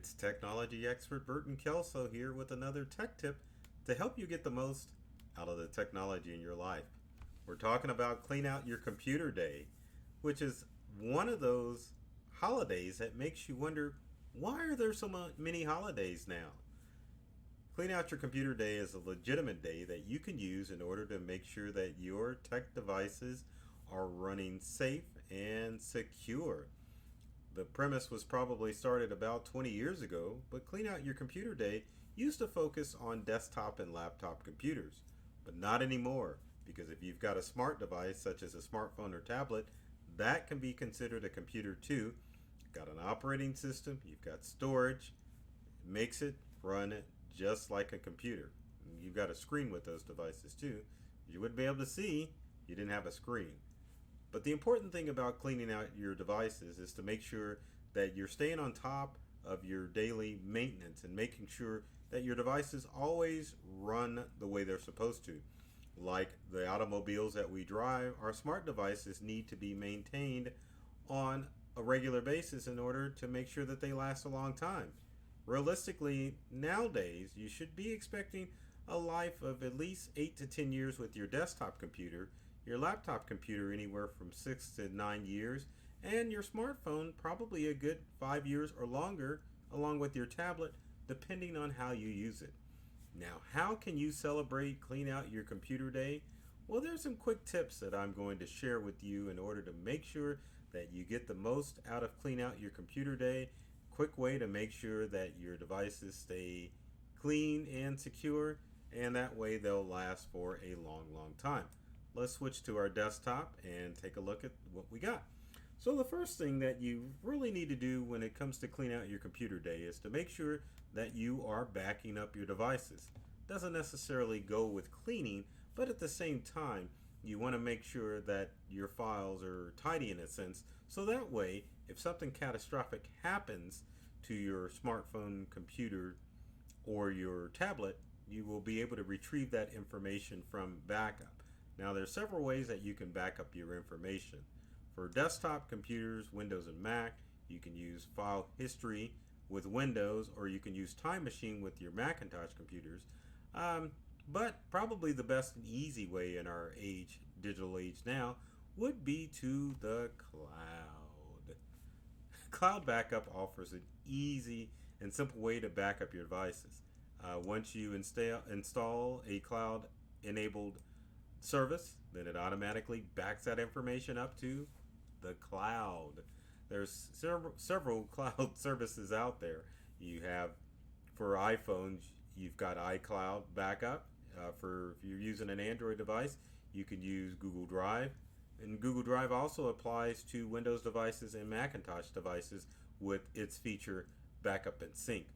It's technology expert Burton Kelso here with another tech tip to help you get the most out of the technology in your life. We're talking about Clean Out Your Computer Day, which is one of those holidays that makes you wonder, why are there so many holidays now? Clean Out Your Computer Day is a legitimate day that you can use in order to make sure that your tech devices are running safe and secure. The premise was probably started about 20 years ago, but Clean Out Your Computer Day used to focus on desktop and laptop computers. But not anymore, because if you've got a smart device such as a smartphone or tablet, that can be considered a computer too. You've got an operating system, you've got storage, it makes it run it just like a computer. You've got a screen with those devices too. You wouldn't be able to see, you didn't have a screen. But the important thing about cleaning out your devices is to make sure that you're staying on top of your daily maintenance and making sure that your devices always run the way they're supposed to. Like the automobiles that we drive, our smart devices need to be maintained on a regular basis in order to make sure that they last a long time. Realistically, nowadays, you should be expecting a life of at least 8 to 10 years with your desktop computer, your laptop computer anywhere from 6 to 9 years, and your smartphone probably a good 5 years or longer, along with your tablet, depending on how you use it. Now, how can you celebrate Clean Out Your Computer Day? Well, there's some quick tips that I'm going to share with you in order to make sure that you get the most out of Clean Out Your Computer Day. Quick way to make sure that your devices stay clean and secure, and that way they'll last for a long time. Let's switch to our desktop and take a look at what we got. So the first thing that you really need to do when it comes to clean out your computer day is to make sure that you are backing up your devices. Doesn't necessarily go with cleaning, but at the same time, you want to make sure that your files are tidy in a sense, so that way, if something catastrophic happens to your smartphone, computer, or your tablet, you will be able to retrieve that information from backup. Now, there are several ways that you can back up your information. For desktop computers, Windows and Mac, you can use File History with Windows, or you can use Time Machine with your Macintosh computers. But probably the best and easy way in our age, digital age now, would be to the cloud. Cloud backup offers an easy and simple way to back up your devices. Once you install a cloud-enabled service, then it automatically backs that information up to the cloud. There's several cloud services out there. You have, for iPhones, you've got iCloud backup. For if you're using an Android device, you can use Google Drive. And Google Drive also applies to Windows devices and Macintosh devices with its feature Backup and Sync.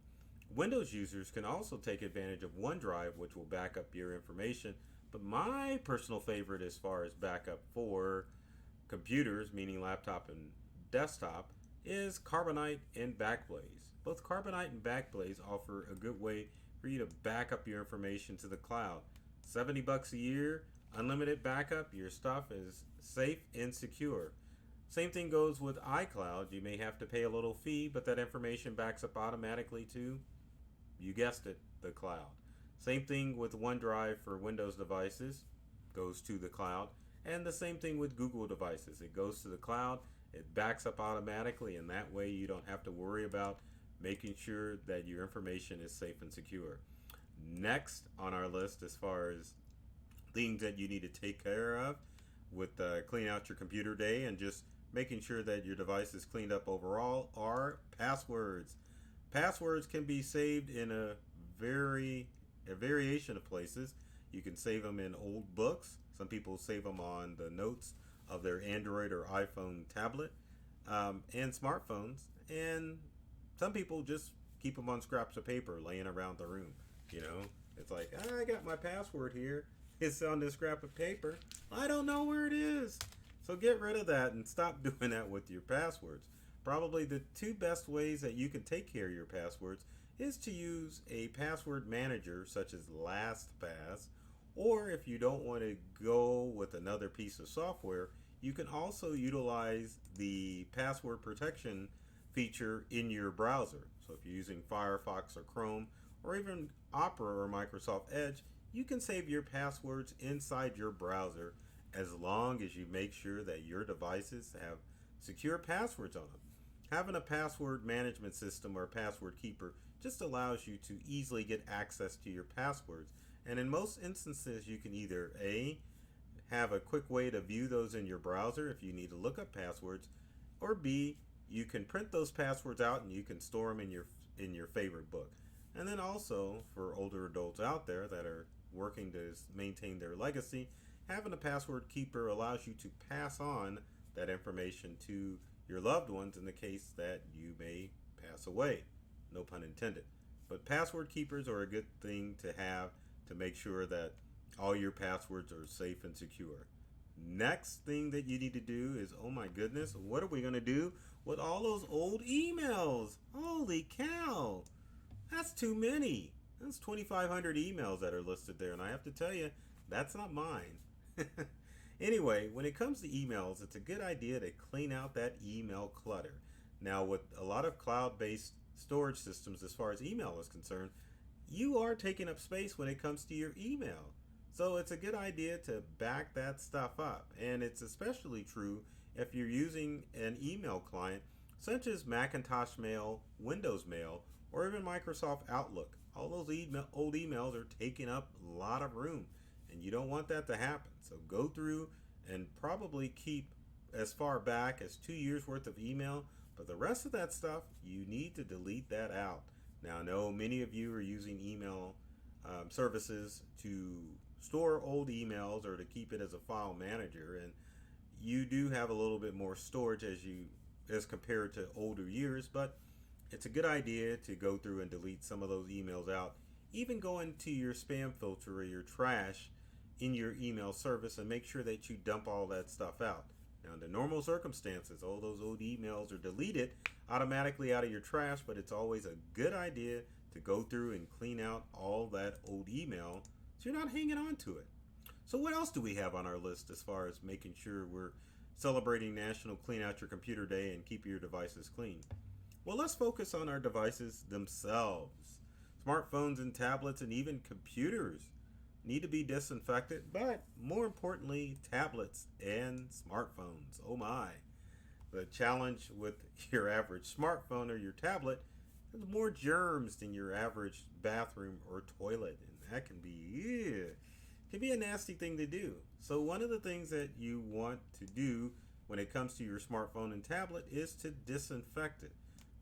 Windows users can also take advantage of OneDrive, which will back up your information. But my personal favorite as far as backup for computers, meaning laptop and desktop, is Carbonite and Backblaze. Both Carbonite and Backblaze offer a good way for you to back up your information to the cloud. $70 a year, unlimited backup, your stuff is safe and secure. Same thing goes with iCloud. You may have to pay a little fee, but that information backs up automatically to, you guessed it, the cloud. Same thing with OneDrive for Windows devices, goes to the cloud. And the same thing with Google devices. It goes to the cloud, it backs up automatically, and that way you don't have to worry about making sure that your information is safe and secure. Next on our list, as far as things that you need to take care of with Clean Out Your Computer Day and just making sure that your device is cleaned up overall, are passwords. Passwords can be saved in a variation of places. You can save them in old books. Some people save them on the notes of their Android or iPhone tablet and smartphones. And some people just keep them on scraps of paper laying around the room. You know, it's like, I got my password here. It's on this scrap of paper. I don't know where it is. So get rid of that and stop doing that with your passwords. Probably the two best ways that you can take care of your passwords is to use a password manager such as LastPass, or if you don't want to go with another piece of software, you can also utilize the password protection feature in your browser. So if you're using Firefox or Chrome or even Opera or Microsoft Edge, you can save your passwords inside your browser as long as you make sure that your devices have secure passwords on them. Having a password management system or a password keeper just allows you to easily get access to your passwords. And in most instances, you can either A, have a quick way to view those in your browser if you need to look up passwords, or B, you can print those passwords out and you can store them in your favorite book. And then also for older adults out there that are working to maintain their legacy, having a password keeper allows you to pass on that information to your loved ones in the case that you may pass away. No pun intended. But password keepers are a good thing to have to make sure that all your passwords are safe and secure. Next thing that you need to do is, oh my goodness, what are we going to do with all those old emails? Holy cow. That's too many. That's 2,500 emails that are listed there. And I have to tell you, that's not mine. Anyway, when it comes to emails, it's a good idea to clean out that email clutter. Now, with a lot of cloud-based storage systems as far as email is concerned, you are taking up space when it comes to your email. So it's a good idea to back that stuff up. And it's especially true if you're using an email client such as Macintosh Mail, Windows Mail, or even Microsoft Outlook. All those old emails are taking up a lot of room, and you don't want that to happen. So go through and probably keep as far back as 2 years worth of email, but the rest of that stuff, you need to delete that out. Now, I know many of you are using email services to store old emails or to keep it as a file manager, and you do have a little bit more storage as compared to older years, but it's a good idea to go through and delete some of those emails out. Even go into your spam filter or your trash in your email service and make sure that you dump all that stuff out. Now, in the normal circumstances, all those old emails are deleted automatically out of your trash, but it's always a good idea to go through and clean out all that old email so you're not hanging on to it. So what else do we have on our list as far as making sure we're celebrating National Clean Out Your Computer Day and keep your devices clean? Well, let's focus on our devices themselves. Smartphones and tablets and even computers need to be disinfected, but more importantly, tablets and smartphones. Oh my. The challenge with your average smartphone or your tablet is more germs than your average bathroom or toilet, and that can be a nasty thing to do. So one of the things that you want to do when it comes to your smartphone and tablet is to disinfect it.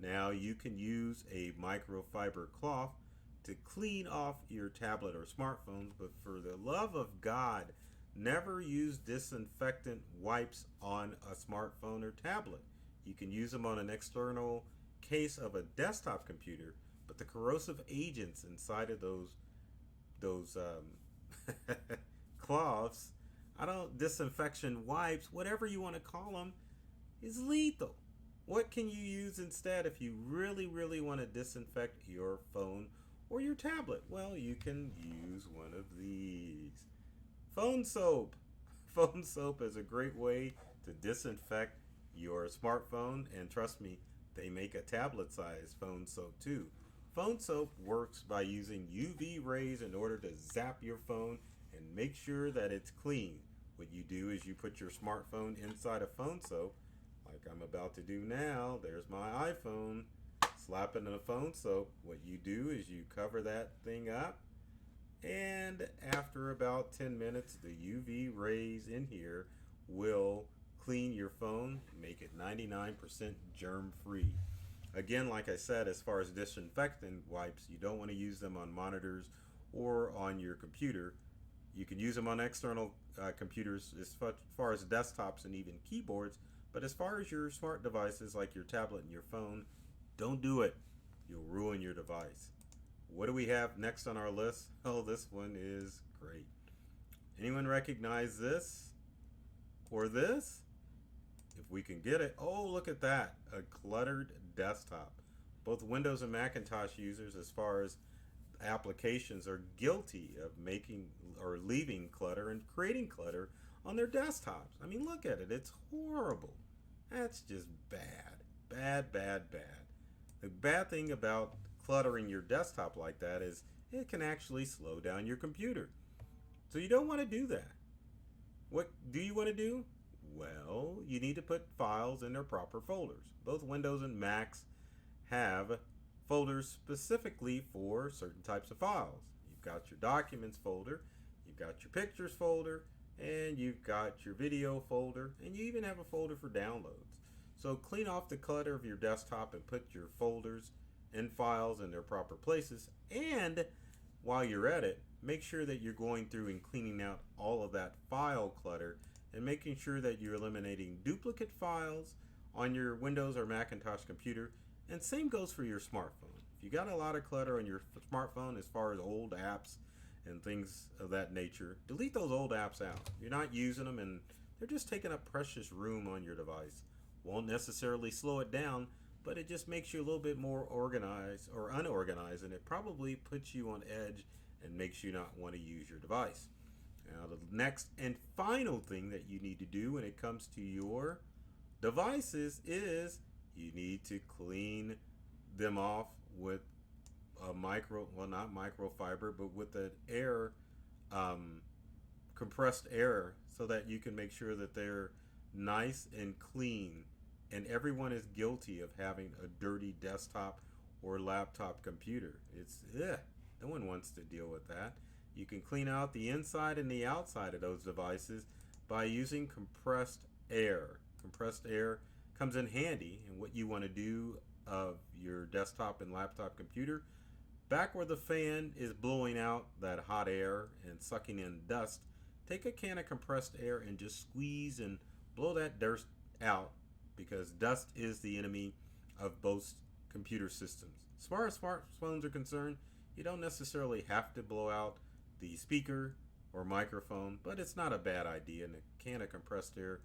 Now, you can use a microfiber cloth to clean off your tablet or smartphones, but for the love of God, never use disinfectant wipes on a smartphone or tablet. You can use them on an external case of a desktop computer, but the corrosive agents inside of those cloths, disinfection wipes, whatever you want to call them, is lethal. What can you use instead if you really, really want to disinfect your phone or your tablet? Well, you can use one of these. Phone soap. Phone soap is a great way to disinfect your smartphone, and trust me, they make a tablet-sized phone soap too. Phone soap works by using UV rays in order to zap your phone and make sure that it's clean. What you do is you put your smartphone inside a phone soap, like I'm about to do now. There's my iPhone. Slap it in a phone soap. What you do is you cover that thing up, and after about 10 minutes, the UV rays in here will clean your phone, make it 99% germ-free. Again, like I said, as far as disinfectant wipes, you don't want to use them on monitors or on your computer. You can use them on external computers as far as desktops and even keyboards, but as far as your smart devices like your tablet and your phone, don't do it. You'll ruin your device. What do we have next on our list? Oh, this one is great. Anyone recognize this or this? If we can get it. Oh, look at that. A cluttered desktop. Both Windows and Macintosh users, as far as applications, are guilty of making or leaving clutter and creating clutter on their desktops. I mean, look at it. It's horrible. That's just bad. Bad, bad, bad. The bad thing about cluttering your desktop like that is it can actually slow down your computer. So you don't want to do that. What do you want to do? Well, you need to put files in their proper folders. Both Windows and Macs have folders specifically for certain types of files. You've got your documents folder, you've got your pictures folder, and you've got your video folder, and you even have a folder for downloads. So clean off the clutter of your desktop and put your folders and files in their proper places. And while you're at it, make sure that you're going through and cleaning out all of that file clutter and making sure that you're eliminating duplicate files on your Windows or Macintosh computer. And same goes for your smartphone. If you got a lot of clutter on your smartphone as far as old apps and things of that nature, delete those old apps out. You're not using them and they're just taking up precious room on your device. Won't necessarily slow it down, but it just makes you a little bit more organized or unorganized, and it probably puts you on edge and makes you not want to use your device. Now, the next and final thing that you need to do when it comes to your devices is you need to clean them off with a not microfiber, but with an air, compressed air, so that you can make sure that they're nice and clean. And everyone is guilty of having a dirty desktop or laptop computer. No one wants to deal with that. You can clean out the inside and the outside of those devices by using compressed air. Compressed air comes in handy, and what you want to do of your desktop and laptop computer, back where the fan is blowing out that hot air and sucking in dust, take a can of compressed air and just squeeze and blow that dirt out, because dust is the enemy of both computer systems. As far as smartphones are concerned, you don't necessarily have to blow out the speaker or microphone, but it's not a bad idea, and a can of compressed air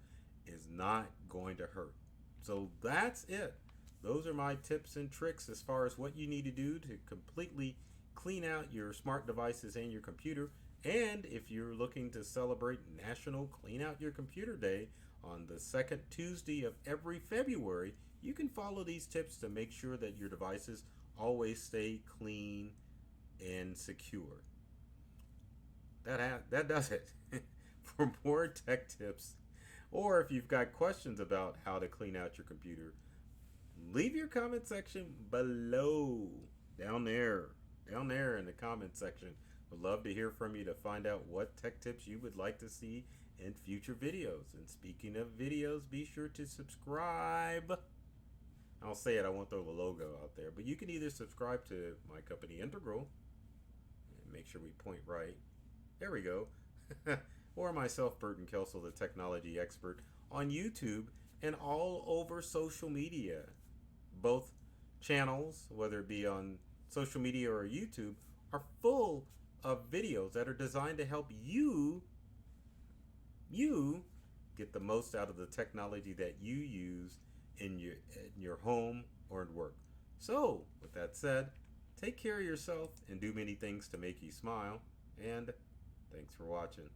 is not going to hurt. So that's it. Those are my tips and tricks as far as what you need to do to completely clean out your smart devices and your computer. And if you're looking to celebrate National Clean Out Your Computer Day on the second Tuesday of every February, you can follow these tips to make sure that your devices always stay clean and secure. That does it. For more tech tips, or if you've got questions about how to clean out your computer, leave your comment section below, down there in the comment section. Would love to hear from you to find out what tech tips you would like to see in future videos. And speaking of videos, be sure to subscribe. I'll say it, I won't throw the logo out there, but you can either subscribe to my company Integral, and make sure we point right, there we go, or myself, Burton Kelsel, the technology expert, on YouTube and all over social media. Both channels, whether it be on social media or YouTube, are full of videos that are designed to help you get the most out of the technology that you use in your home or in work. So, with that said, take care of yourself and do many things to make you smile. And thanks for watching.